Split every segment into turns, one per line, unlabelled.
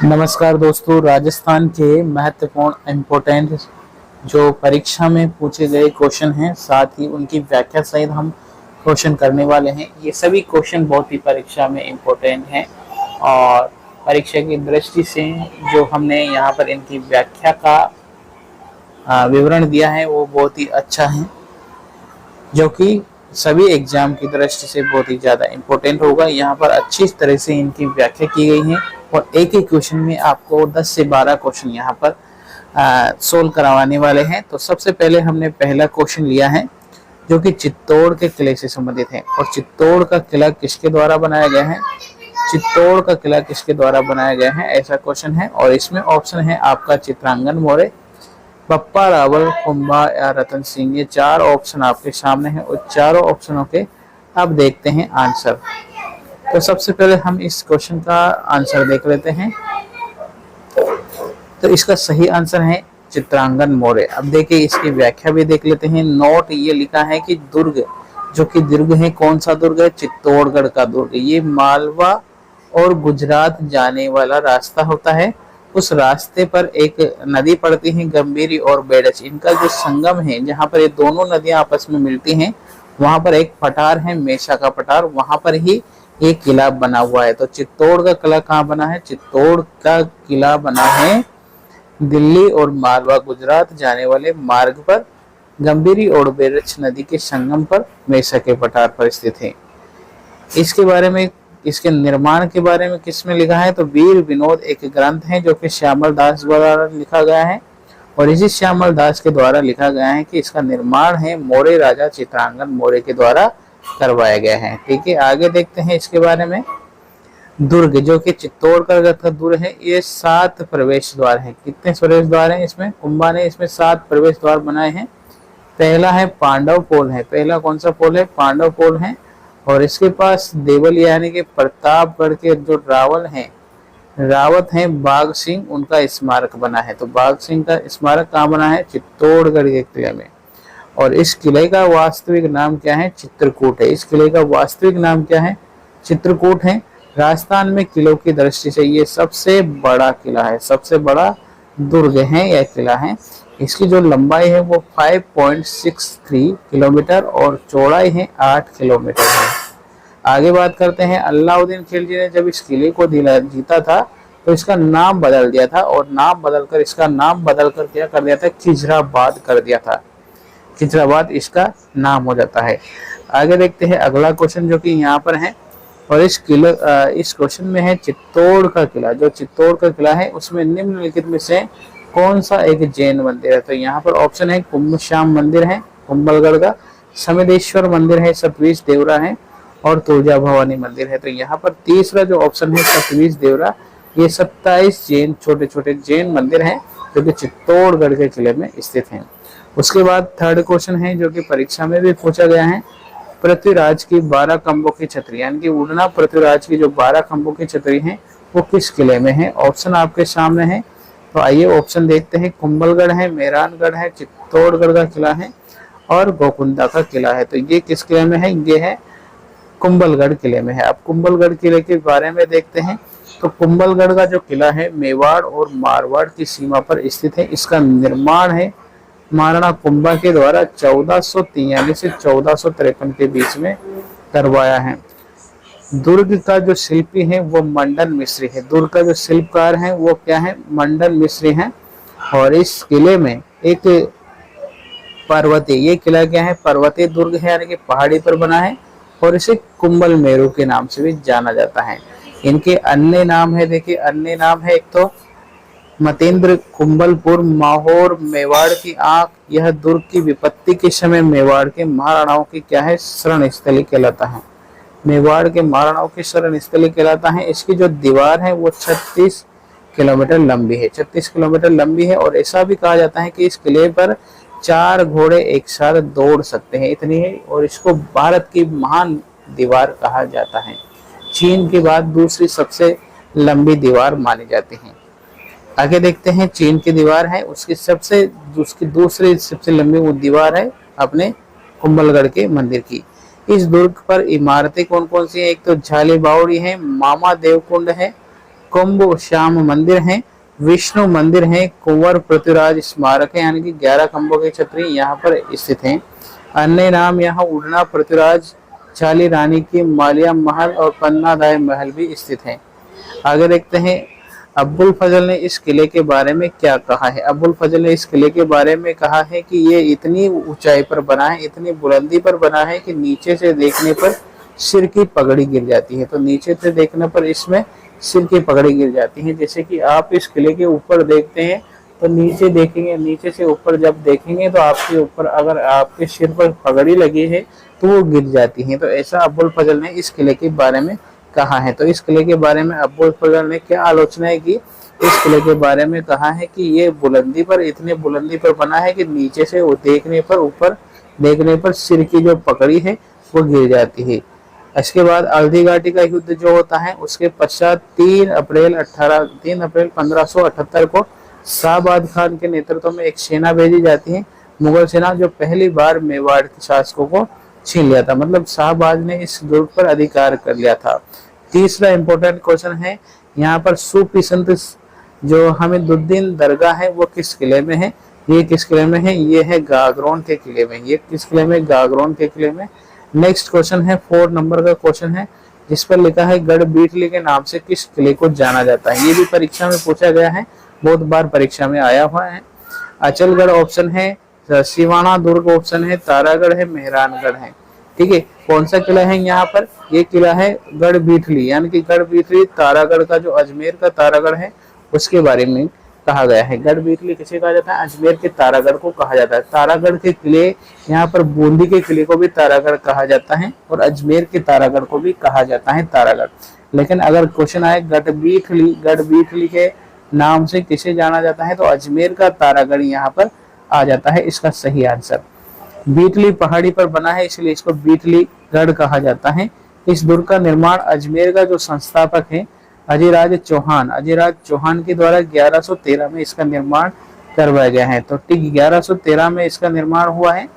नमस्कार दोस्तों, राजस्थान के महत्वपूर्ण इम्पोर्टेंट जो परीक्षा में पूछे गए क्वेश्चन हैं, साथ ही उनकी व्याख्या सहित हम क्वेश्चन करने वाले हैं। ये सभी क्वेश्चन बहुत ही परीक्षा में इम्पोर्टेंट हैं और परीक्षा की दृष्टि से जो हमने यहाँ पर इनकी व्याख्या का विवरण दिया है वो बहुत ही अच्छा है, जो कि सभी एग्जाम की दृष्टि से बहुत ही ज़्यादा इम्पोर्टेंट होगा। यहाँ पर अच्छी तरह से इनकी व्याख्या की गई है और एक एक क्वेश्चन में आपको 10 से 12 क्वेश्चन यहाँ पर सोल्व करवाने वाले हैं। तो सबसे पहले हमने पहला क्वेश्चन लिया है जो कि चित्तौड़ के किले से संबंधित है। और चित्तौड़ का किला किसके द्वारा बनाया गया है? चित्तौड़ का किला किसके द्वारा बनाया गया है, ऐसा क्वेश्चन है। और इसमें ऑप्शन है आपका चित्रांगन मौर्य, बप्पा रावल, कुंभा या रतन सिंह। ये चार ऑप्शन आपके सामने हैं और चारों ऑप्शनों के अब देखते हैं आंसर। तो सबसे पहले हम इस क्वेश्चन का आंसर देख लेते हैं। तो इसका सही आंसर है चित्रांगन मौर्य। अब देखिए इसकी व्याख्या भी देख लेते हैं। नोट ये लिखा है कि दुर्ग, जो कि दुर्ग है, कौन सा दुर्ग है? चित्तौड़गढ़ का दुर्ग। ये मालवा और गुजरात जाने वाला रास्ता होता है। उस रास्ते पर एक नदी पड़ती है, गंभीरी और बेड़च। इनका जो संगम है, जहाँ पर ये दोनों नदियां आपस में मिलती हैं, वहां पर एक पठार है, मेषा का पठार, वहां पर ही एक किला बना हुआ है। तो चित्तौड़ का किला कहाँ बना है? चित्तौड़ का किला बना है दिल्ली और मालवा गुजरात जाने वाले मार्ग पर, गंभीरी और बेड़च नदी के संगम पर, मेषा के पठार पर स्थित है। इसके बारे में, इसके निर्माण के बारे में किसमें लिखा है? तो वीर विनोद एक ग्रंथ है जो कि श्यामल दास द्वारा लिखा गया है। और इसी श्यामल दास के द्वारा लिखा गया है कि इसका निर्माण है मौर्य राजा चित्रांगन मौर्य के द्वारा करवाया गया है। ठीक है, आगे देखते हैं इसके बारे में। दुर्ग, जो कि चित्तौड़गढ़ का दुर्ग है, ये 7 प्रवेश द्वार है। कितने प्रवेश द्वार हैं इसमें? कुंभा ने इसमें 7 प्रवेश द्वार बनाए हैं। पहला है पांडव पोल है। पहला कौन सा पोल है? पांडव पोल है। और इसके पास देवल यानी कि प्रतापगढ़ के जो रावत हैं बाघ सिंह, उनका स्मारक बना है। तो बाघ सिंह का स्मारक कहाँ बना है? चित्तौड़गढ़ के किले में। और इस किले का वास्तविक नाम क्या है? चित्रकूट है। इस किले का वास्तविक नाम क्या है? चित्रकूट है। राजस्थान में किलों की दृष्टि से ये सबसे बड़ा किला है, सबसे बड़ा दुर्ग है, यह किला है। इसकी जो लंबाई है वो 5.63 किलोमीटर और चौड़ाई है 8 किलोमीटर है। आगे बात करते हैं। अलाउद्दीन खिलजी ने जब इस किले को जीता था तो इसका नाम बदल दिया था, और नाम बदलकर इसका नाम बदलकर क्या कर दिया था? खिजराबाद कर दिया था। खिजराबाद इसका नाम हो जाता है। आगे देखते हैं अगला क्वेश्चन जो कि यहाँ पर है। और इस क्वेश्चन में है चित्तौड़ का किला। जो चित्तौड़ का किला है उसमें निम्नलिखित में से कौन सा एक जैन मंदिर है? तो यहाँ पर ऑप्शन है कुंभश्याम मंदिर है कुंभलगढ़ का, समिदेश्वर मंदिर है, सतवीश देवरा है, और तुलजा भवानी मंदिर है। तो यहाँ पर तीसरा जो ऑप्शन है सतवीश देवरा, ये 27 जैन छोटे छोटे जैन मंदिर हैं जो कि चित्तौड़गढ़ के किले में स्थित हैं। उसके बाद थर्ड क्वेश्चन है जो कि परीक्षा में भी पूछा गया है। पृथ्वीराज की 12 खंभों की छतरी, यानी कि उड़ना पृथ्वीराज की जो 12 खंभों की छतरी है वो किस किले में है? ऑप्शन आपके सामने है। तो आइए ऑप्शन देखते हैं। कुंभलगढ़ है, मेहरानगढ़ है, चित्तौड़गढ़ का किला है और गोकुंदा का किला है। तो ये किस किले में है? ये है कुंभलगढ़ किले में है। अब कुंभलगढ़ किले के बारे में देखते हैं। तो कुंभलगढ़ का जो किला है मेवाड़ और मारवाड़ की सीमा पर स्थित है। इसका निर्माण है महाराणा कुंभा के द्वारा 1443 से 1453 के बीच में करवाया है। दुर्ग का जो शिल्पी है वो मंडन मिश्री है। दुर्ग का जो शिल्पकार है वो क्या है? मंडन मिश्री है। और इस किले में एक पर्वतीय, ये किला क्या है? पर्वतीय दुर्ग है, यानी कि पहाड़ी पर बना है। और इसे कुंभल मेरू के नाम से भी जाना जाता है। इनके अन्य नाम है, देखिए अन्य नाम है। एक तो मतेंद्र, कुंभलपुर, माहौर, मेवाड़ की आंख। यह दुर्ग की विपत्ति के समय मेवाड़ के महाराणाओं की क्या है? शरण स्थली कहलाता है। मेवाड़ के महाराणाओं की शरण स्थली कहलाता है। इसकी जो दीवार है वो 36 किलोमीटर लंबी है, 36 किलोमीटर लंबी है। और ऐसा भी कहा जाता है कि इस किले पर 4 घोड़े एक साथ दौड़ सकते हैं, इतनी है। और इसको भारत की महान दीवार कहा जाता है। चीन के बाद दूसरी सबसे लंबी दीवार मानी जाती है। आगे देखते हैं। चीन की दीवार है, उसकी दूसरी सबसे लंबी वो दीवार है अपने कुंभलगढ़ के मंदिर की। इस दुर्ग पर इमारतें कौन कौन सी है? एक तो झाली बावड़ी है, मामा देव कुंड है, कुंभ श्याम मंदिर है, विष्णु मंदिर है, कुंवर पृथ्वीराज स्मारक है, यानी कि 11 खंभों की छतरी यहाँ पर स्थित है। अन्य नाम यहाँ उड़ना पृथ्वीराज, चाली रानी की मालिया महल और पन्नादाय महल भी स्थित है। आगे देखते हैं अब्बुल फजल ने इस किले के बारे में क्या कहा है। अब्बुल फजल ने इस किले के बारे में कहा है कि ये इतनी ऊंचाई पर बना है, इतनी बुलंदी पर बना है कि नीचे से देखने पर सिर की पगड़ी गिर जाती है। तो नीचे से देखने पर इसमें सिर की पगड़ी गिर जाती है। जैसे कि आप इस किले के ऊपर देखते हैं तो नीचे देखेंगे, नीचे से ऊपर जब देखेंगे तो आपके ऊपर अगर आपके सिर पर पगड़ी लगी है तो वो गिर जाती है। तो ऐसा अब्बुल फजल ने इस किले के बारे में कहा है। तो इस किले के बारे में अब्बुल फजल ने क्या आलोचना की, इस किले के बारे में कहा है कि ये बुलंदी पर, इतनी बुलंदी पर बना है कि नीचे से देखने पर, ऊपर देखने पर सिर की जो पकड़ी है वो गिर जाती है। इसके बाद हल्दी घाटी का युद्ध जो होता है उसके पश्चात 3 अप्रैल 1578 को शाहबाद खान के नेतृत्व में एक सेना भेजी जाती है, मुगल सेना, जो पहली बार मेवाड़ के शासकों को छीन लिया था। मतलब शाहबाज ने इस दुर्ग पर अधिकार कर लिया था। तीसरा इंपॉर्टेंट क्वेश्चन है यहाँ पर सूफी संत जो हमीदुद्दीन दरगाह है वो किस किले में है। ये किस किले में है, ये है गागरोन के किले में। ये किस किले में, गागरोन के किले में। नेक्स्ट क्वेश्चन है 4 नंबर का क्वेश्चन है जिस पर लिखा है गढ़ बीटली के नाम से किस किले को जाना जाता है। ये भी परीक्षा में पूछा गया है, बहुत बार परीक्षा में आया हुआ है। अचलगढ़ ऑप्शन है, सिवाना दुर्ग ऑप्शन है, तारागढ़ है, मेहरानगढ़ है। ठीक है, कौन सा किला है यहाँ पर, ये किला है गढ़ बीटली, यानी कि गढ़ बीटली तारागढ़ का जो अजमेर का तारागढ़ है उसके बारे में कहा गया है। गढ़ बीटली किसे कहा जाता है, अजमेर के तारागढ़ को कहा जाता है। तारागढ़ के किले, यहाँ पर बूंदी के किले को भी तारागढ़ कहा जाता है और अजमेर के तारागढ़ को भी कहा जाता है तारागढ़। लेकिन अगर क्वेश्चन आए गढ़ बीटली के नाम से किसे जाना जाता है तो अजमेर का तारागढ़ यहाँ पर आ जाता है इसका सही आंसर। बीटली पहाड़ी पर बना है इसलिए इसको बीटली गढ़ कहा जाता है। इस दुर्ग का निर्माण अजमेर का जो संस्थापक है अजयराज चौहान के द्वारा 1113 में इसका निर्माण करवाया गया है। तो ठीक 1113 में इसका निर्माण हुआ है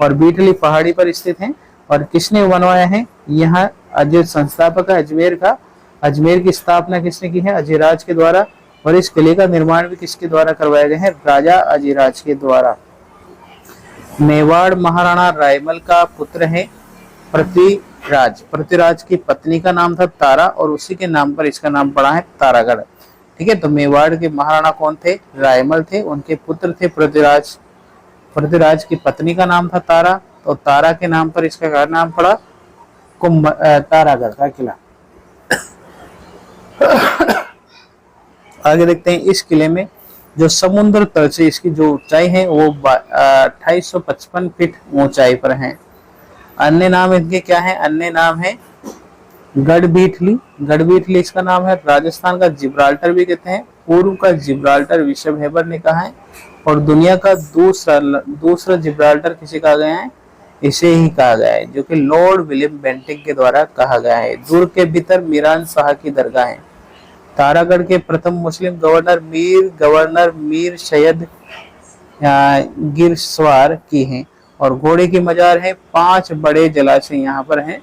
और बीटली पहाड़ी पर स्थित है। और किसने बनवाया है, यहाँ अजय संस्थापक है अजमेर का। अजमेर की स्थापना किसने की है, अजयराज के द्वारा। और इस किले का निर्माण भी किसके द्वारा करवाया गया है, राजा अजयराज के द्वारा। मेवाड़ महाराणा रायमल का पुत्र है पृथ्वीराज की पत्नी का नाम था तारा और उसी के नाम पर इसका नाम पड़ा है तारागढ़। ठीक है, तो मेवाड़ के महाराणा कौन थे, रायमल थे, उनके पुत्र थे पृथ्वीराज की पत्नी का नाम था तारा, तो तारा के नाम पर इसका क्या नाम पड़ा, तारागढ़ का किला। आगे देखते हैं इस किले में जो समुद्र तल से इसकी जो ऊंचाई है वो 2855 फीट ऊंचाई पर है। अन्य नाम इनके क्या है, अन्य नाम है गढ़ बीटली इसका नाम है। राजस्थान का जिब्राल्टर भी कहते हैं, पूर्व का जिब्राल्टर विशव हेबर ने कहा है। और दुनिया का दूसरा जिब्राल्टर किसे कहा गया है, इसे ही कहा गया है, जो कि लॉर्ड विलियम बेंटिंग के द्वारा कहा गया है। दुर्ग के भीतर मीरान शाह की दरगाह है। तारागढ़ के प्रथम मुस्लिम गवर्नर मीर सैयद गिरसवार की है। और घोड़े की मजार है। 5 बड़े जलाशय यहाँ पर हैं,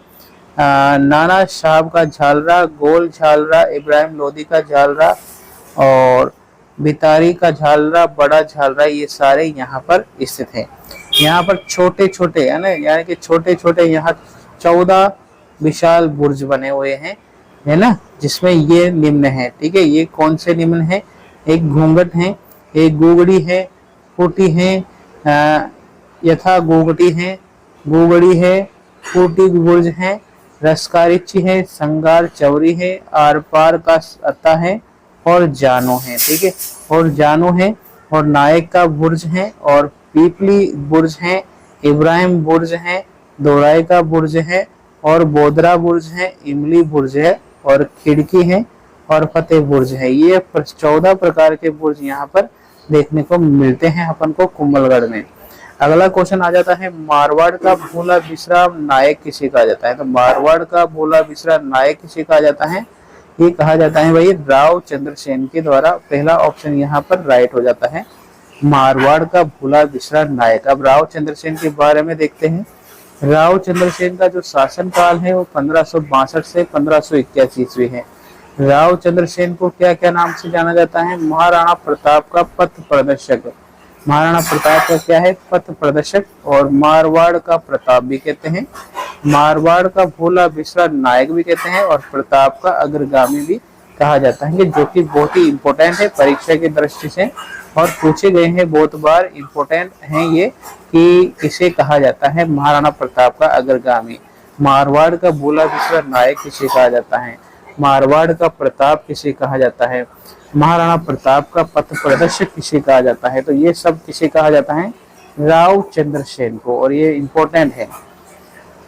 नाना साहब का झालरा, गोल झालरा, इब्राहिम लोदी का झालरा और बितारी का झालरा, बड़ा झालरा, ये सारे यहाँ पर स्थित हैं। यहाँ पर छोटे छोटे यानी कि छोटे छोटे यहाँ 14 विशाल बुर्ज बने हुए हैं, है ना, जिसमें ये निम्न है। ठीक है, ये कौन से निम्न है, एक घूंघट है, एक गुगड़ी है, फूटी है, यथा गुगड़ी है, फूटी बुर्ज है, रसकारिची है, संगार चौरी है, आर पार का अता है और जानो है। ठीक है, और जानो है और नायक का बुर्ज है और पीपली बुर्ज है, इब्राहिम बुर्ज है, दोराई का बुर्ज है और बोदरा बुर्ज है, इमली बुर्ज है और खिड़की है और फतेह बुर्ज है। ये 14 प्रकार के बुर्ज यहाँ पर देखने को मिलते हैं अपन को कुंभलगढ़ में। अगला क्वेश्चन आ जाता है मारवाड़ का भोला बिसरा नायक किसे कहा जाता है। तो मारवाड़ का भोला बिसरा नायक किसे कहा जाता है, ये कहा जाता है भाई राव चंद्रसेन के द्वारा। पहला ऑप्शन यहाँ पर राइट हो जाता है, मारवाड़ का भोला बिसरा नायक। अब राव चंद्रसेन के बारे में देखते हैं। राव चंद्रसेन का जो शासन काल है वो 1562 से 1581 ईस्वी है। राव चंद्रसेन को क्या क्या नाम से जाना जाता है? महाराणा प्रताप का पथ प्रदर्शक। महाराणा प्रताप का क्या है? पथ प्रदर्शक। और मारवाड़ का प्रताप भी कहते हैं, मारवाड़ का भोला बिसरा नायक भी कहते हैं, और प्रताप का अग्रगामी भी कहा जाता है, जो कि बहुत ही इंपॉर्टेंट है परीक्षा की दृष्टि से और पूछे गए हैं बहुत बार। इंपॉर्टेंट है ये कि किसे कहा जाता है महाराणा प्रताप का अग्रगामी। मारवाड़ का भोला बिसरा नायक किसे कहा जाता है? मारवाड़ का प्रताप किसे कहा जाता है? महाराणा प्रताप का पथ प्रदर्शक किसे कहा जाता है? तो ये सब किसे कहा जाता है? राव चंद्रसेन को। और ये इंपॉर्टेंट है।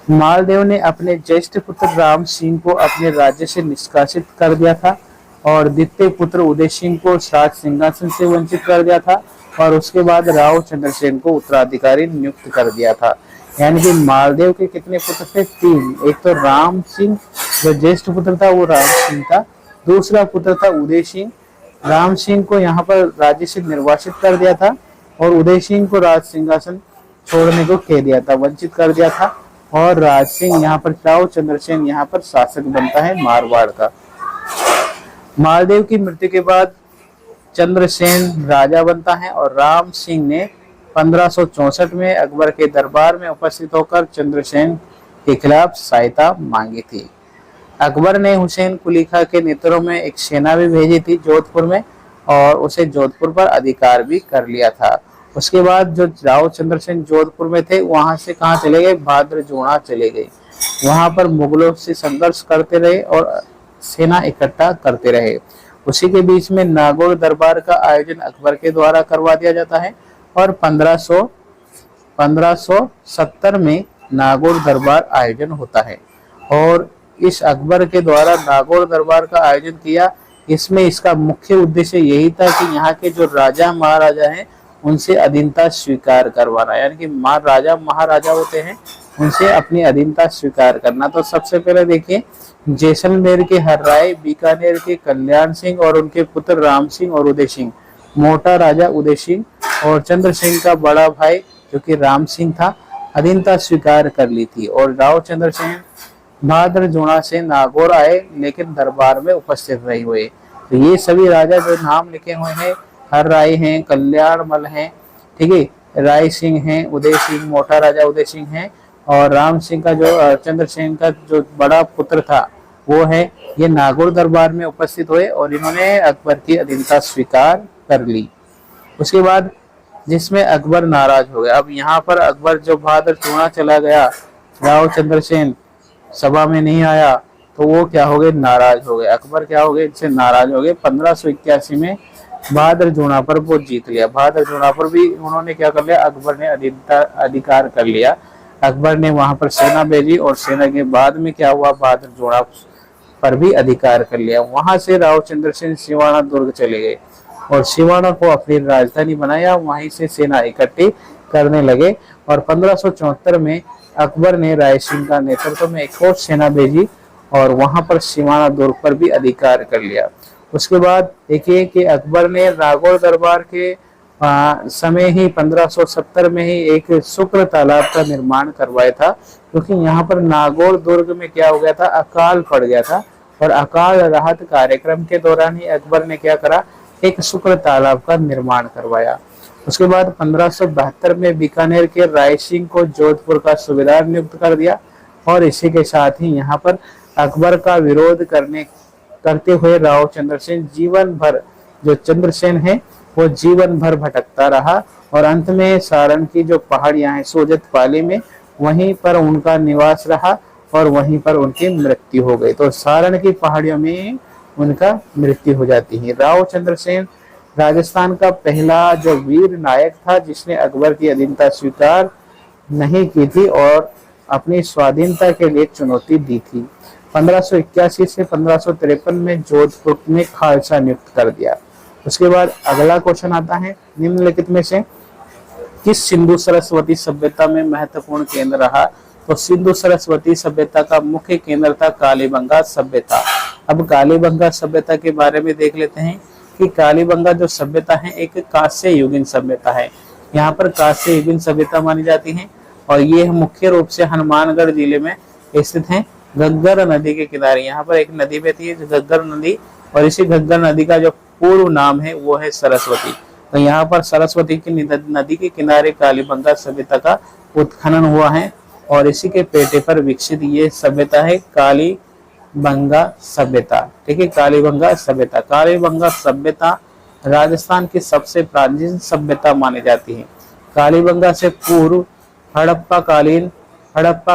मालदेव ने अपने ज्येष्ठ पुत्र राम सिंह को अपने राज्य से निष्कासित कर दिया था और द्वितीय पुत्र उदय सिंह को राज सिंहासन से वंचित कर दिया था और उसके बाद राव चंद्रसेन को उत्तराधिकारी नियुक्त कर दिया था। यानी कि मालदेव के कितने पुत्र थे? 3। एक तो राम सिंह जो ज्येष्ठ पुत्र था वो राम सिंह था, दूसरा पुत्र था उदय सिंह। राम सिंह को यहाँ पर राज्य से निर्वासित कर दिया था और उदय सिंह को राज सिंहासन छोड़ने को कह दिया था, वंचित कर दिया था। और राज सिंह यहाँ पर, राव चंद्रसेन यहाँ पर शासक बनता है मारवाड़ का। मालदेव की मृत्यु के बाद चंद्रसेन राजा बनता है और राम सिंह ने 1564 में अकबर के दरबार में उपस्थित होकर चंद्रसेन के खिलाफ सहायता मांगी थी। अकबर ने हुसैन कुली खां के नेतृत्व में एक सेना भी भेजी थी जोधपुर में और उसे जोधपुर पर अधिकार भी कर लिया था। उसके बाद जो राव चंद्रसेन जोधपुर में थे वहां से कहाँ चले गए? भाद्रजोड़ा चले गए। वहां पर मुगलों से संघर्ष करते रहे और सेना इकट्ठा करते रहे। उसी के बीच में नागौर दरबार का आयोजन अकबर के द्वारा करवा दिया जाता है और 1570 में नागौर दरबार आयोजन होता है। और इस अकबर के द्वारा नागौर दरबार का आयोजन किया, इसमें इसका मुख्य उद्देश्य यही था कि यहाँ के जो राजा महाराजा हैं उनसे अधीनता स्वीकार करवाना, यानी कि राजा महाराजा होते हैं उनसे अपनी अधीनता स्वीकार करना। तो सबसे पहले देखिए, जैसलमेर के हर्राय, बीकानेर के कल्याण सिंह और उनके पुत्र राम सिंह और उदय सिंह, मोटा राजा उदय सिंह और चंद्रसेन का बड़ा भाई जो कि राम सिंह था, अधीनता स्वीकार कर ली थी। और राव चंद्रसेन भाद्रजोड़ा से नागौर आए लेकिन दरबार में उपस्थित नहीं हुए। तो ये सभी राजा जो नाम लिखे हुए हैं, हर्राय हैं, कल्याणमल हैं, ठीक है, राय सिंह हैं, उदय सिंह, मोटा राजा उदय सिंह हैं और राम सिंह का जो चंद्रसेन का जो बड़ा पुत्र था वो है, ये नागौर दरबार में उपस्थित हुए और इन्होंने अकबर की अधीनता स्वीकार कर ली। उसके बाद जिसमें अकबर नाराज हो गया। अब यहाँ पर अकबर जो भाद्रजोड़ा चला गया, राव चंद्रसेन सभा में नहीं आया, तो वो क्या हो गए? नाराज हो गए। अकबर क्या हो गए? इनसे नाराज हो गए। 1581 में भाद्रजोड़ा पर वो जीत लिया। भाद्रजोड़ा पर भी उन्होंने क्या कर लिया? अकबर ने अधिकार कर लिया। अकबर ने वहां पर सेना भेजी और सेना के बाद में क्या हुआ? भाद्रजोड़ा पर भी अधिकार कर लिया। वहां से राव चंद्रसेन सिवाना दुर्ग चले गए और सिवाना को अपनी राजधानी बनाया। वहीं से सेना इकट्ठी करने लगे और 1574 में अकबर ने राय सिंह का नेतृत्व में एक और सेना भेजी और वहां पर सिवाना दुर्ग पर भी अधिकार कर लिया। उसके बाद देखिए कि अकबर ने नागौर दरबार के समय ही 1570 में ही एक शुक्र तालाब का निर्माण करवाया था, क्योंकि यहाँ पर नागौर दुर्ग में क्या हो गया था? अकाल पड़ गया था और अकाल राहत कार्यक्रम के दौरान ही अकबर ने क्या करा? एक शुक्र तालाब का निर्माण करवाया। उसके बाद 1572 में बीकानेर के राय सिंह को जोधपुर का सूबेदार नियुक्त कर दिया और इसी के साथ ही यहाँ पर अकबर का विरोध करते हुए राव चंद्रसेन जीवन भर, जो चंद्रसेन है वो जीवन भर भटकता रहा और अंत में सारण की जो पहाड़ियां हैं सोजत पाली में, वहीं पर उनका निवास रहा और वहीं पर उनकी मृत्यु हो गई। तो सारण की पहाड़ियों में उनका मृत्यु हो जाती है। राव चंद्रसेन राजस्थान का पहला जो वीर नायक था जिसने अकबर की अधीनता स्वीकार नहीं की थी और अपनी स्वाधीनता के लिए चुनौती दी थी। 1581 से 1553 में जोधपुर में खालसा नियुक्त कर दिया। उसके बाद अगला क्वेश्चन आता है, निम्नलिखित में से किस सिंधु सरस्वती सभ्यता में महत्वपूर्ण केंद्र रहा? तो सिंधु सरस्वती सभ्यता का मुख्य केंद्र था कालीबंगा सभ्यता। अब कालीबंगा सभ्यता के बारे में देख लेते हैं कि कालीबंगा जो सभ्यता है एक कांस्य युगीन सभ्यता है। यहाँ पर कांस्य युगीन सभ्यता मानी जाती है और ये मुख्य रूप से हनुमानगढ़ जिले में स्थित है घग्गर नदी के किनारे। यहाँ पर एक नदी बहती है घग्गर नदी, और इसी घग्गर नदी का जो पूर्व नाम है वो है सरस्वती। तो यहाँ पर सरस्वती की नदी के किनारे कालीबंगा सभ्यता का उत्खनन हुआ है, और इसी के पेटे पर विकसित ये सभ्यता है कालीबंगा सभ्यता। ठीक है, कालीबंगा सभ्यता। कालीबंगा सभ्यता राजस्थान की सबसे प्राचीन सभ्यता मानी जाती है। कालीबंगा से पूर्व हड़प्पा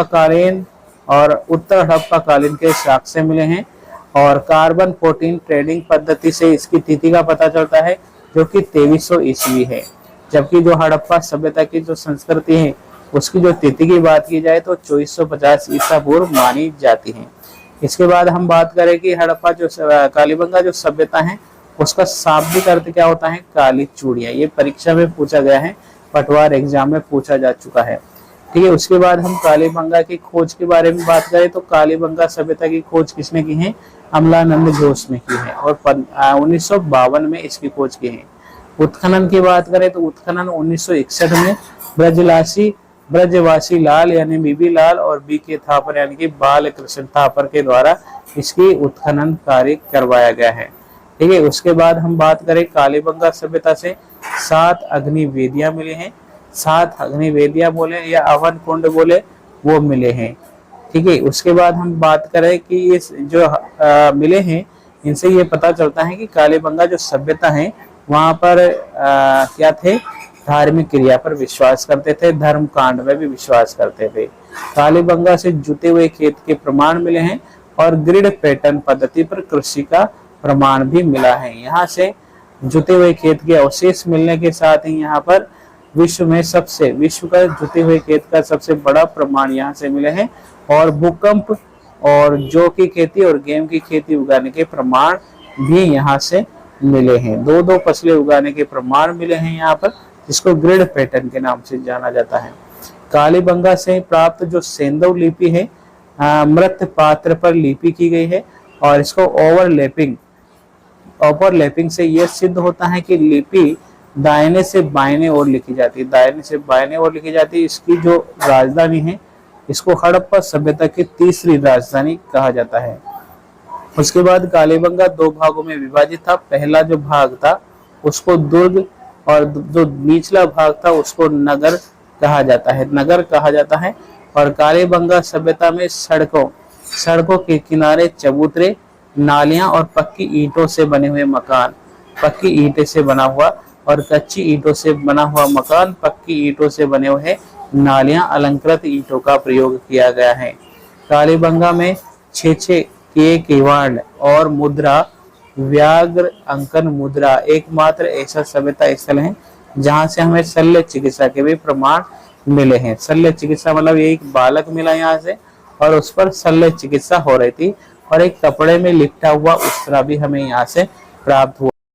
कालीन और उत्तर हड़प्पा कालीन के साक्ष्य मिले हैं, और कार्बन 14 ट्रेडिंग पद्धति से इसकी तिथि का पता चलता है, जो कि 2300 ईस्वी है। जबकि जो हड़प्पा सभ्यता की जो संस्कृति है उसकी जो तिथि की बात की जाए तो 2450 ईसा पूर्व मानी जाती है। इसके बाद हम बात करें कि हड़प्पा जो कालीबंगा जो सभ्यता है उसका शाब्दिक अर्थ क्या होता है, काली चूड़ियां। ये परीक्षा में पूछा गया है, पटवार एग्जाम में पूछा जा चुका है। ठीक है, उसके बाद हम कालीबंगा की खोज के बारे में बात करें तो कालीबंगा सभ्यता की खोज किसने की है, अमलानंद घोष ने की है, और 1952 में इसकी खोज की है। उत्खनन की बात करें तो उत्खनन 1961 में ब्रजवासी लाल यानी बीबी लाल और बी के थापर यानी कि बाल कृष्ण थापर के द्वारा इसकी उत्खनन कार्य करवाया गया है। ठीक है, उसके बाद हम बात करें कालीबंगा सभ्यता से 7 अग्निवेदियां मिले हैं। 7 अग्निवेदियां बोले या अवन कुंड बोले वो मिले हैं। ठीक है, उसके बाद हम बात करें कि ये जो मिले हैं इनसे ये पता चलता है कि कालीबंगा जो सभ्यता है वहां पर क्या थे, धार्मिक क्रिया पर विश्वास करते थे, धर्म कांड में भी विश्वास करते थे। कालीबंगा से जुते हुए खेत के प्रमाण मिले हैं, और ग्रिड पैटर्न पद्धति पर कृषि का प्रमाण भी मिला है। यहाँ से जुते हुए खेत के अवशेष मिलने के साथ ही यहाँ पर विश्व का जुते हुए खेत का सबसे बड़ा प्रमाण यहाँ से मिले हैं, और भूकंप और जौ की खेती और गेहूं की खेती उगाने के प्रमाण भी यहाँ से मिले हैं। 2-2 फसलें उगाने के प्रमाण मिले हैं यहाँ पर, जिसको ग्रिड पैटर्न के नाम से जाना जाता है। कालीबंगा से प्राप्त जो सेंधव लिपि है मृत पात्र पर लिपि की गई है, और इसको ओवरलैपिंग से यह सिद्ध होता है कि लिपि दाहिने से बाइने ओर लिखी जाती है, दाहिने से बाइने ओर लिखी जाती है। इसकी जो राजधानी है इसको हड़प्पा सभ्यता की तीसरी राजधानी कहा जाता है। उसके बाद कालीबंगा 2 भागों में विभाजित था। पहला जो भाग था उसको दुर्ग, और जो निचला भाग था उसको नगर कहा जाता है। और कालीबंगा सभ्यता में सड़कों के किनारे चबूतरे, नालियां और पक्की ईंटों से बने हुए मकान, पक्की ईंटें से बना हुआ और कच्ची ईंटों से बना हुआ मकान, पक्की ईंटों से बने हुए नालियां, अलंकृत ईंटों का प्रयोग किया गया है। कालीबंगा में 6 के किवाड़ और मुद्रा, व्याघ्र अंकन मुद्रा एकमात्र ऐसा सभ्यता स्थल है जहां से हमें शल्य चिकित्सा के भी प्रमाण मिले हैं। शल्य चिकित्सा मतलब एक बालक मिला यहाँ से, और उस पर शल्य चिकित्सा हो रही थी, और एक कपड़े में लिपटा हुआ उस्तरा भी हमें यहाँ से प्राप्त हुआ।